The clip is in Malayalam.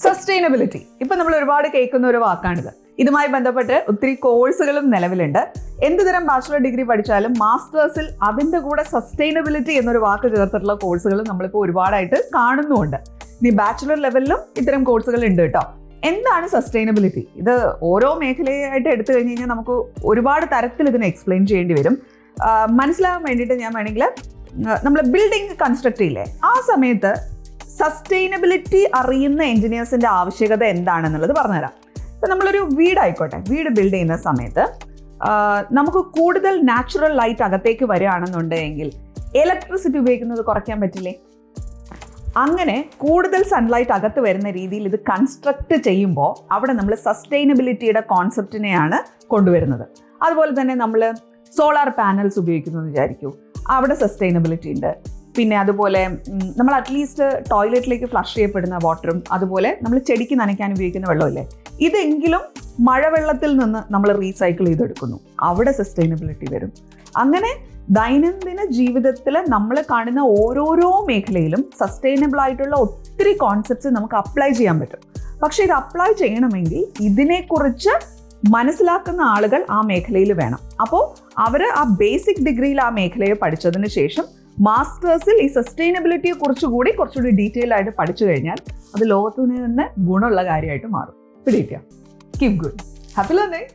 സസ്റ്റൈനബിലിറ്റി ഇപ്പൊ നമ്മൾ ഒരുപാട് കേൾക്കുന്ന ഒരു വാക്കാണിത്. ഇതുമായി ബന്ധപ്പെട്ട് ഒത്തിരി കോഴ്സുകളും നിലവിലുണ്ട്. എന്തുതരം ബാച്ചുലർ ഡിഗ്രി പഠിച്ചാലും മാസ്റ്റേഴ്സിൽ അതിൻ്റെ കൂടെ സസ്റ്റൈനബിലിറ്റി എന്നൊരു വാക്ക് ചേർത്തിട്ടുള്ള കോഴ്സുകൾ നമ്മളിപ്പോൾ ഒരുപാടായിട്ട് കാണുന്നുമുണ്ട്. ഇനി ബാച്ചുലർ ലെവലിലും ഇത്തരം കോഴ്സുകൾ ഉണ്ട് കേട്ടോ. എന്താണ് സസ്റ്റൈനബിലിറ്റി? ഇത് ഓരോ മേഖലയായിട്ട് എടുത്തു കഴിഞ്ഞ് കഴിഞ്ഞാൽ നമുക്ക് ഒരുപാട് തരത്തിൽ ഇതിനെ എക്സ്പ്ലെയിൻ ചെയ്യേണ്ടി വരും. മനസ്സിലാകാൻ വേണ്ടിയിട്ട് ഞാൻ വേണമെങ്കിൽ നമ്മൾ ബിൽഡിംഗ് കൺസ്ട്രക്ട് ചെയ്യില്ലേ, ആ സമയത്ത് സസ്റ്റൈനബിലിറ്റി അറിയുന്ന എൻജിനീയേഴ്സിൻ്റെ ആവശ്യകത എന്താണെന്നുള്ളത് പറഞ്ഞുതരാം. ഇപ്പം നമ്മളൊരു വീടായിക്കോട്ടെ, വീട് ബിൽഡ് ചെയ്യുന്ന സമയത്ത് നമുക്ക് കൂടുതൽ നാച്ചുറൽ ലൈറ്റ് അകത്തേക്ക് വരികയാണെന്നുണ്ടെങ്കിൽ ഇലക്ട്രിസിറ്റി ഉപയോഗിക്കുന്നത് കുറയ്ക്കാൻ പറ്റില്ലേ? അങ്ങനെ കൂടുതൽ സൺലൈറ്റ് അകത്ത് വരുന്ന രീതിയിൽ ഇത് കൺസ്ട്രക്ട് ചെയ്യുമ്പോൾ അവിടെ നമ്മൾ സസ്റ്റൈനബിലിറ്റിയുടെ കോൺസെപ്റ്റിനെയാണ് കൊണ്ടുവരുന്നത്. അതുപോലെ തന്നെ നമ്മൾ സോളാർ പാനൽസ് ഉപയോഗിക്കുന്നു വിചാരിക്കൂ, അവിടെ സസ്റ്റൈനബിലിറ്റി ഉണ്ട്. പിന്നെ അതുപോലെ നമ്മൾ അറ്റ്ലീസ്റ്റ് ടോയ്ലറ്റിലേക്ക് ഫ്ലഷ് ചെയ്യപ്പെടുന്ന വാട്ടറും അതുപോലെ നമ്മൾ ചെടിക്ക് നനയ്ക്കാൻ ഉപയോഗിക്കുന്ന വെള്ളമില്ലേ, ഇതെങ്കിലും മഴവെള്ളത്തിൽ നിന്ന് നമ്മൾ റീസൈക്കിൾ ചെയ്തെടുക്കുന്നു, അവിടെ സസ്റ്റൈനബിലിറ്റി വരും. അങ്ങനെ ദൈനംദിന ജീവിതത്തിൽ നമ്മൾ കാണുന്ന ഓരോരോ മേഖലയിലും സസ്റ്റൈനബിൾ ആയിട്ടുള്ള ഒത്തിരി കോൺസെപ്റ്റ്സ് നമുക്ക് അപ്ലൈ ചെയ്യാൻ പറ്റും. പക്ഷേ ഇത് അപ്ലൈ ചെയ്യണമെങ്കിൽ ഇതിനെക്കുറിച്ച് മനസ്സിലാക്കുന്ന ആളുകൾ ആ മേഖലയിൽ വേണം. അപ്പോൾ അവർ ആ ബേസിക് ഡിഗ്രിയിൽ ആ മേഖലയെ പഠിച്ചതിന് ശേഷം മാസ്റ്റേഴ്സിൽ ഈ സസ്റ്റൈനബിലിറ്റിയെ കുറച്ചുകൂടി ഡീറ്റെയിൽ ആയിട്ട് പഠിച്ചു കഴിഞ്ഞാൽ അത് ലോകത്തിന് തന്നെ ഗുണമുള്ള കാര്യമായിട്ട് മാറും. പിടിക്കുക. Keep good. Happy learning.